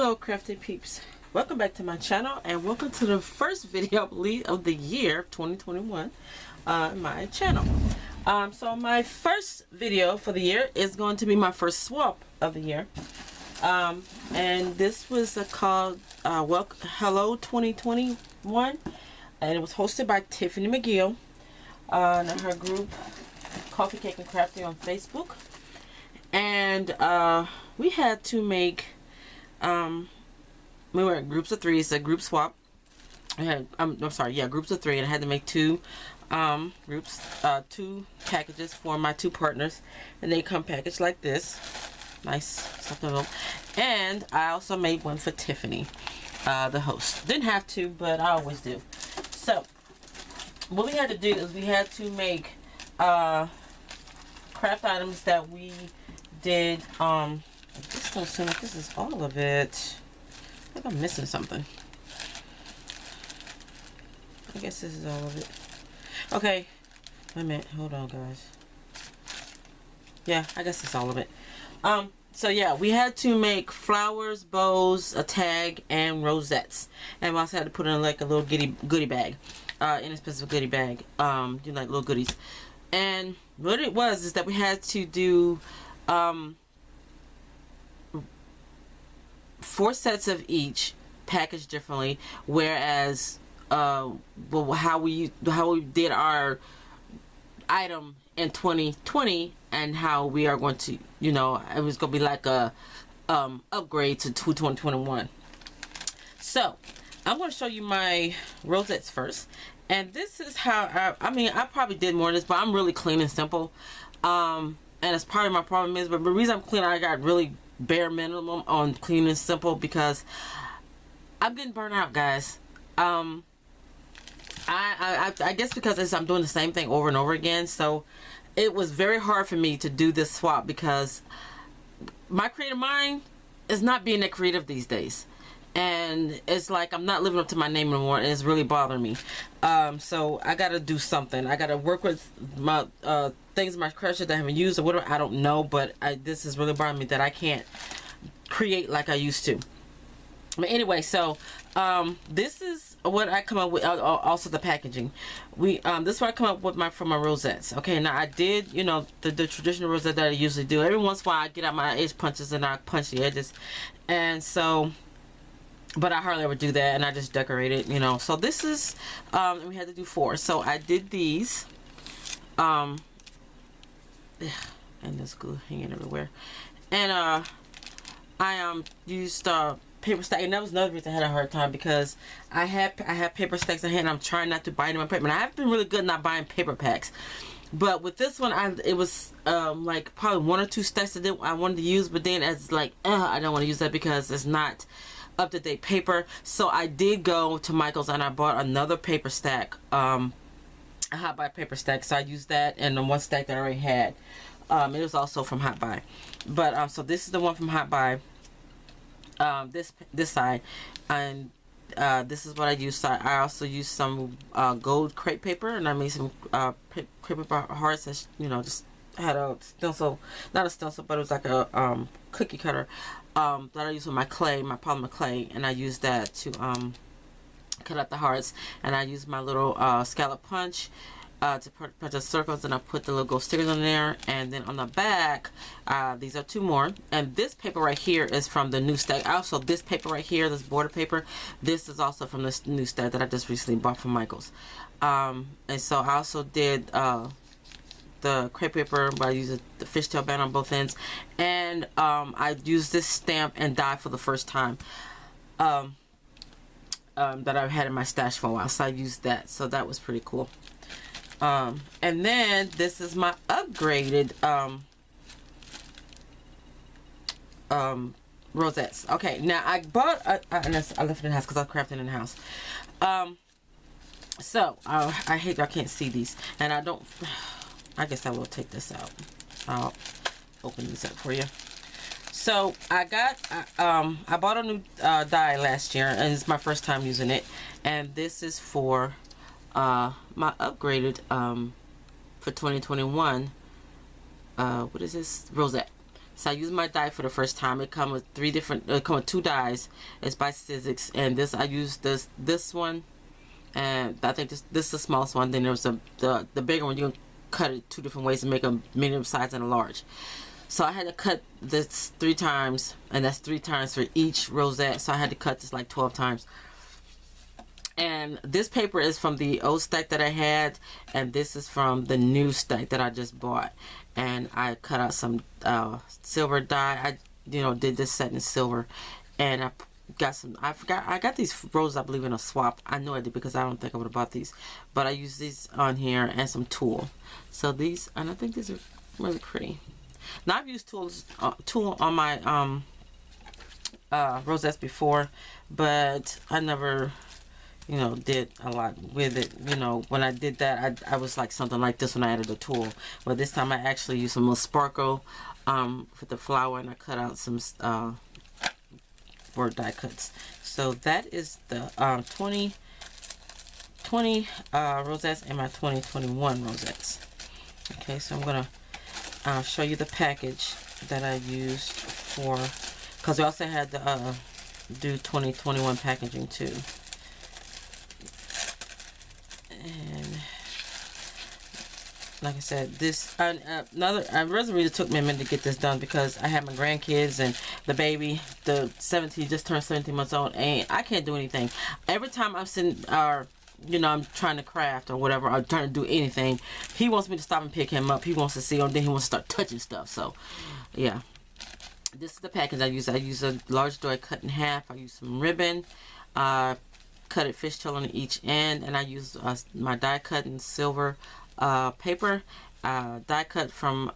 Hello crafty peeps, welcome back to my channel and welcome to the first video, I believe, of the year 2021 on my channel. So my first video for the year is going to be my first swap of the year, and this was called Hello 2021, and it was hosted by Tiffany McGill and her group Coffee Cake and Crafty on Facebook. And we had to make we were in groups of three. It's a group swap. I had I'm sorry, yeah, groups of three, and I had to make two groups, two packages for my two partners, and they come packaged like this. Nice something little. And I also made one for Tiffany, the host. Didn't have to, but I always do. So what we had to do is we had to make craft items that we did. This don't seem like this is all of it. I think I'm missing something. I guess this is all of it. Okay, wait a minute, hold on guys. Yeah, I guess it's all of it. So yeah, we had to make flowers, bows, a tag, and rosettes, and we also had to put in like a little goodie bag, inexpensive goodie bag, you know, like little goodies. And what it was is that we had to do 4 sets of each, packaged differently, whereas well, how we did our item in 2020 and how we are going to, you know, it was going to be like a upgrade to 2021. So I'm going to show you my rosettes first, and this is how I mean, I probably did more of this, but I'm really clean and simple, and it's part of my problem is, but the reason I'm clean, I got really bare minimum on clean and simple because I'm getting burnt out, guys. I guess because I'm doing the same thing over and over again, so it was very hard for me to do this swap because my creative mind is not being that creative these days, and it's like I'm not living up to my name anymore, and it's really bothering me. So I gotta do something. I gotta work with my things in my craft that I haven't used or whatever. I don't know, but this is really bothering me that I can't create like I used to. But anyway, so this is what I come up with. Also the packaging, this is what I come up with from my rosettes. Okay, now I did, you know, the traditional rosette that I usually do. Every once in a while I get out my edge punches and I punch the edges, and so, but I hardly ever do that, and I just decorate it, you know. So this is we had to do 4, so I did these, and this glue hanging everywhere, and I used paper stack, and that was another reason I had a hard time because I had paper stacks in hand, and I'm trying not to buy them in paper, and I have been really good not buying paper packs, but with this one it was like probably 1 or 2 stacks that I wanted to use, but then it's like I don't want to use that because it's not up-to-date paper. So I did go to Michael's and I bought another paper stack, a Hot Buy paper stack, so I used that and the one stack that I already had. It was also from Hot Buy, but so this is the one from Hot Buy, this side, and this is what I used. So I also used some gold crepe paper, and I made some crepe paper hearts that, you know, just had a stencil, not a stencil, but it was like a cookie cutter that I used with my clay, my polymer clay, and I used that to cut out the hearts, and I used my little scallop punch to put the circles, and I put the little gold stickers on there. And then on the back, these are 2 more, and this paper right here is from the new stack. Also, this paper right here, this border paper, this is also from this new stack that I just recently bought from Michael's. And so I also did the crepe paper, but I used the fishtail band on both ends, and I used this stamp and die for the first time that I've had in my stash for a while, so I used that, so that was pretty cool. And then this is my upgraded rosettes. Okay, now I bought I left it in the house because I crafted in the house. So I hate I can't see these, and I don't. I guess I will take this out. I'll open these up for you. So I got I bought a new die last year, and it's my first time using it, and this is for my upgraded for 2021 what is this, rosette. So I used my die for the first time. It come with come with 2 dies. It's by Sizzix, and this I used this one, and I think this is the smallest one. Then there's the bigger one. You can cut it 2 different ways to make a medium size and a large. So I had to cut this 3 times, and that's 3 times for each rosette. So I had to cut this like 12 times. And this paper is from the old stack that I had, and this is from the new stack that I just bought. And I cut out some silver dye. I did this set in silver, and I got some. I got these roses, I believe, in a swap. I know I did because I don't think I would have bought these, but I used these on here and some tulle. So these, and I think these are really pretty. Now I've used tulle on my rosettes before, but I never did a lot with it. When I did that, I was like something like this when I added the tulle. But this time I actually used some little sparkle for the flower, and I cut out some word die cuts. So that is the 2020 rosettes and my 2021 rosettes. Okay, so I'm gonna show you the package that I used for, because we also had to do 2021 packaging too. And like I said, this really took me a minute to get this done because I had my grandkids and the baby, the 17, just turned 17 months old, and I can't do anything. Every time I'm sitting, I'm trying to craft or whatever, or trying to do anything, he wants me to stop and pick him up. He wants to see, and then he wants to start touching stuff. So, yeah. This is the package I use. I use a large doy cut in half. I use some ribbon. Cut it fishtail on each end, and I use my die cut in silver paper, die cut from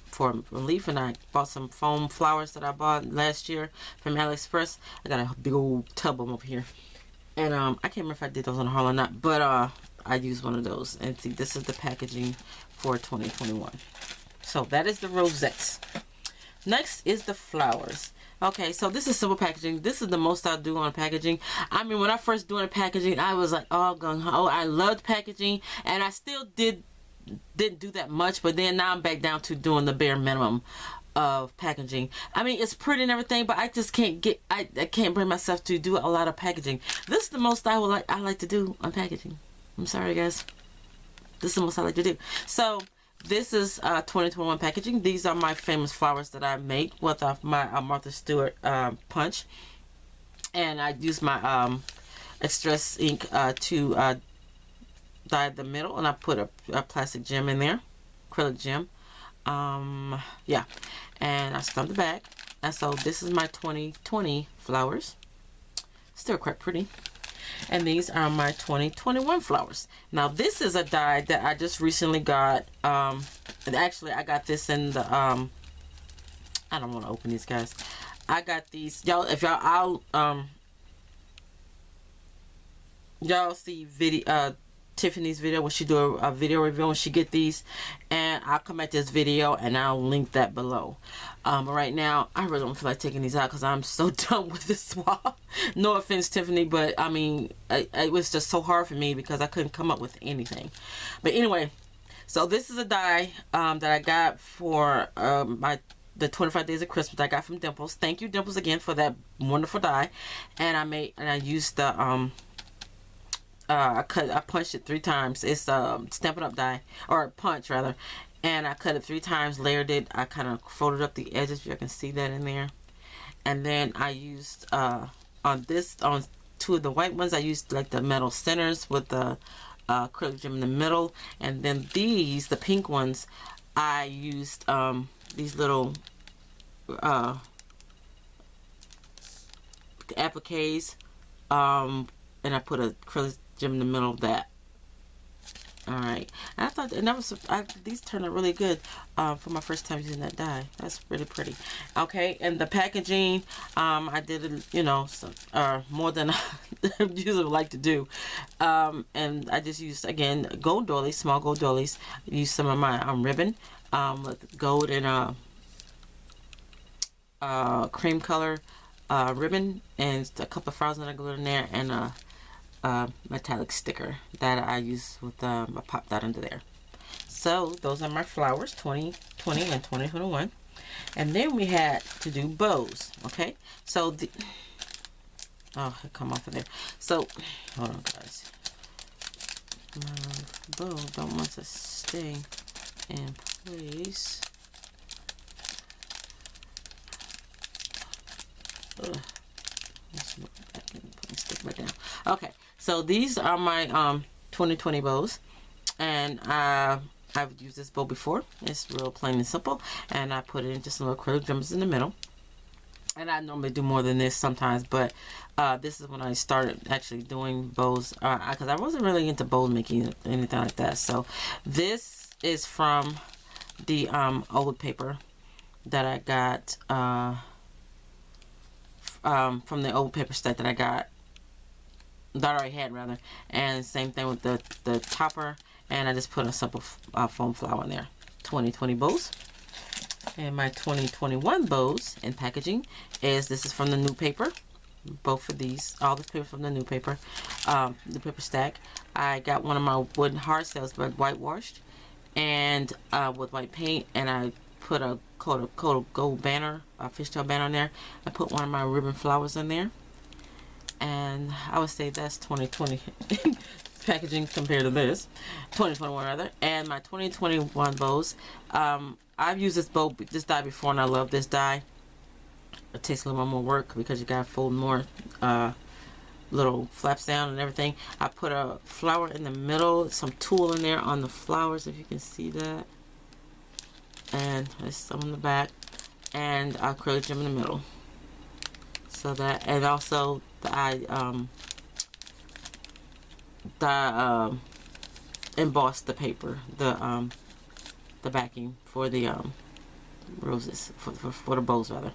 for relief, and I bought some foam flowers that I bought last year from AliExpress. I got a big old tub of them over here, and I can't remember if I did those on the haul or not, but I used one of those. And see, this is the packaging for 2021. So that is the rosettes. Next is the flowers. Okay, so this is simple packaging. This is the most I do on packaging. I mean, when I first doing packaging, I was like, oh, gung-ho. I loved packaging, and I still didn't do that much, but then now I'm back down to doing the bare minimum of packaging. I mean, it's pretty and everything, but I just can't I can't bring myself to do a lot of packaging. This is the most I like to do on packaging. I'm sorry, guys. This is the most I like to do. So this is 2021 packaging. These are my famous flowers that I make with my Martha Stewart punch, and I use my Express ink to dye the middle, and I put a plastic gem in there, acrylic gem. Yeah, and I stamped the back. And so this is my 2020 flowers. Still quite pretty. And these are my 2021 flowers. Now this is a die that I just recently got. And actually I got this in the I don't want to open these, guys. I got these, y'all. If y'all y'all see video Tiffany's video when she do a video review when she get these, and I'll come at this video and I'll link that below. But right now I really don't feel like taking these out because I'm so done with this swap. No offense, Tiffany, but I mean it was just so hard for me because I couldn't come up with anything. But anyway, so this is a die that I got for the 25 Days of Christmas that I got from Dimples. Thank you, Dimples, again for that wonderful die. And I used the I punched it 3 times. It's Stampin' Up die, or punch rather, and I cut it 3 times, layered it. I kind of folded up the edges, you can see that in there. And then I used on 2 of the white ones, I used like the metal centers with the acrylic gem in the middle. And then these, the pink ones, I used these little appliques, and I put a acrylic gem in the middle of that. Alright, I thought, and that was, these turned out really good for my first time using that die. That's really pretty. Okay, and the packaging, I did, some, more than I usually would like to do. And I just used, again, gold doilies, small gold doilies. I used some of my ribbon with gold and cream color ribbon, and a couple of flowers that I glued in there, and metallic sticker that I use with I popped that under there. So those are my flowers, 2020 and 2021. And then we had to do bows. Okay, so the it come off of there. So hold on, guys. My bow don't want to stay in place. Stick back down. Okay, so these are my 2020 bows, and I've used this bow before. It's real plain and simple, and I put it in just some little acrylic gems in the middle. And I normally do more than this sometimes, but this is when I started actually doing bows, because I wasn't really into bow making, anything like that. So this is from the old paper that I got from the old paper stack that I got, that I already had rather. And same thing with the topper, and I just put a simple foam flower in there. 2020 bows. And my 2021 bows in packaging this is from the new paper. Both of these, all the paper from the new paper, the paper stack. I got one of my wooden hard cells, but whitewashed, and with white paint, and I put a coat of gold banner, a fishtail banner on there. I put one of my ribbon flowers in there, and I would say that's 2020 packaging compared to this 2021 rather. And my 2021 bows, I've used this die before, and I love this die. It takes a little more work because you gotta fold more little flaps down and everything. I put a flower in the middle, some tulle in there on the flowers, if you can see that, and there's some in the back, and I acrylic gem in the middle. So that, and also I embossed the paper, the backing for the roses, for the bows rather.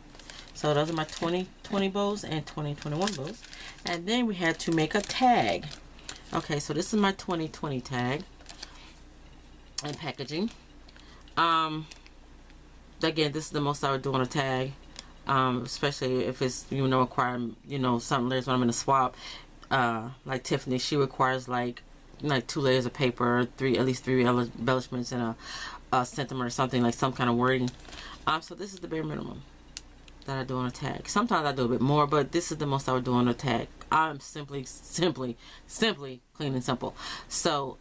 So those are my 2020 bows and 2021 bows. And then we had to make a tag. Okay, so this is my 2020 tag and packaging. Again, this is the most I would do on a tag, especially if it's, requiring, some layers when I'm in a swap. Like Tiffany, she requires like 2 layers of paper, at least three embellishments, and a sentiment or something, like some kind of wording. So this is the bare minimum that I do on a tag. Sometimes I do a bit more, but this is the most I would do on a tag. I'm simply clean and simple. So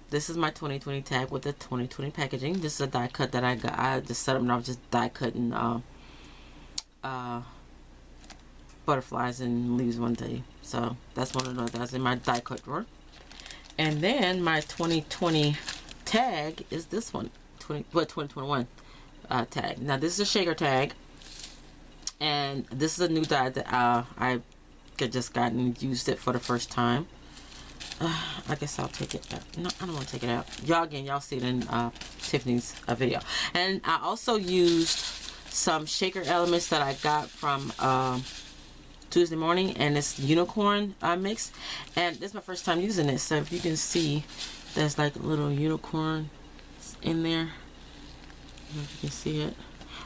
this is my 2020 tag with the 2020 packaging. This is a die cut that I got. I just set up and I was just die cutting butterflies and leaves one day. So that's one of those that's in my die cut drawer. And then my 2020 tag is this one, 2021 tag. Now this is a shaker tag, and this is a new die that I just got and used it for the first time. I guess I'll take it out. No, I don't want to take it out. Y'all see it in Tiffany's video. And I also used some shaker elements that I got from Tuesday Morning, and it's unicorn mix, and this is my first time using it. So if you can see, there's like a little unicorn in there. I don't know if you can see it.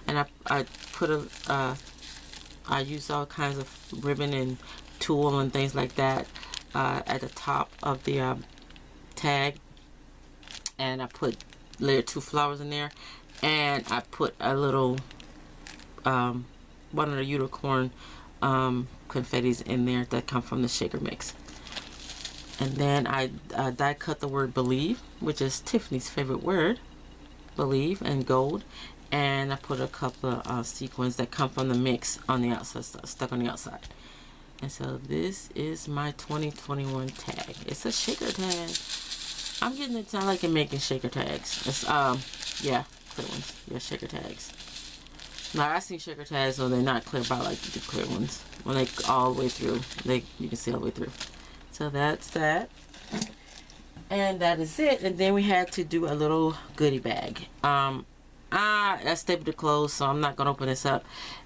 And I put I use all kinds of ribbon and tulle and things like that at the top of the tag, and I put layer 2 flowers in there, and I put a little one of the unicorn confettis in there that come from the shaker mix. And then I die cut the word believe, which is Tiffany's favorite word, believe, in gold, and I put a couple of sequins that come from the mix on the outside, stuck on the outside. And so this is my 2021 tag. It's a shaker tag. I'm getting it. I like making shaker tags. It's yeah, clear ones. Yeah, shaker tags. Now I see shaker tags when they're not clear, but I like to do clear ones when they all the way through. You can see all the way through. So that's that, and that is it. And then we had to do a little goodie bag. I stapled it closed, so I'm not gonna open this up.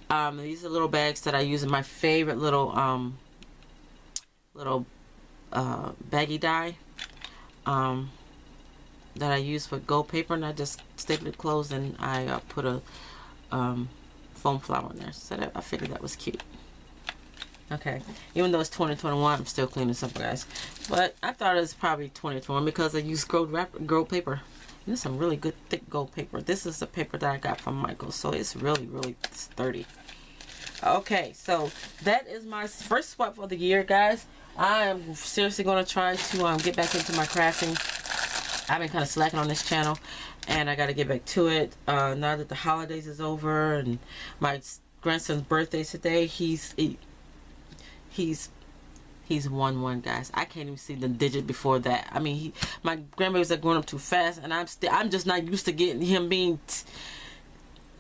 These are little bags that I use in my favorite little baggy die that I use for gold paper, and I just stapled it closed, and I put a foam flower in there. So I figured that was cute. Okay, even though it's 2021, I'm still clean and simple, guys. But I thought it was probably 2021 because I used gold paper. This is some really good thick gold paper. This is the paper that I got from Michael, so it's really sturdy. Okay, so that is my first swap for the year, guys. I am seriously going to try to get back into my crafting. I've been kind of slacking on this channel, and I got to get back to it now that the holidays is over and my grandson's birthday today. He's 1-1, guys. I can't even see the digit before that. I mean, my grandbabies are growing up too fast, and I'm just not used to getting him being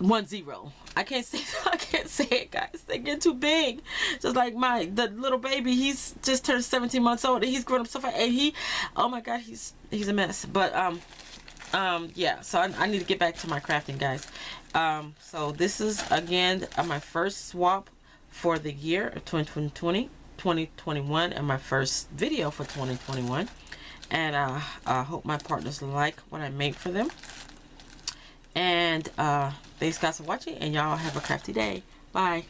1-0. I can't say it, guys. They get too big. Just like the little baby, he's just turned 17 months old, and he's grown up so fast, and oh my god, he's a mess. But yeah, so I need to get back to my crafting, guys. So this is again my first swap for the year of 2021, and my first video for 2021, and I hope my partners like what I made for them. And thanks guys for watching, and y'all have a crafty day. Bye.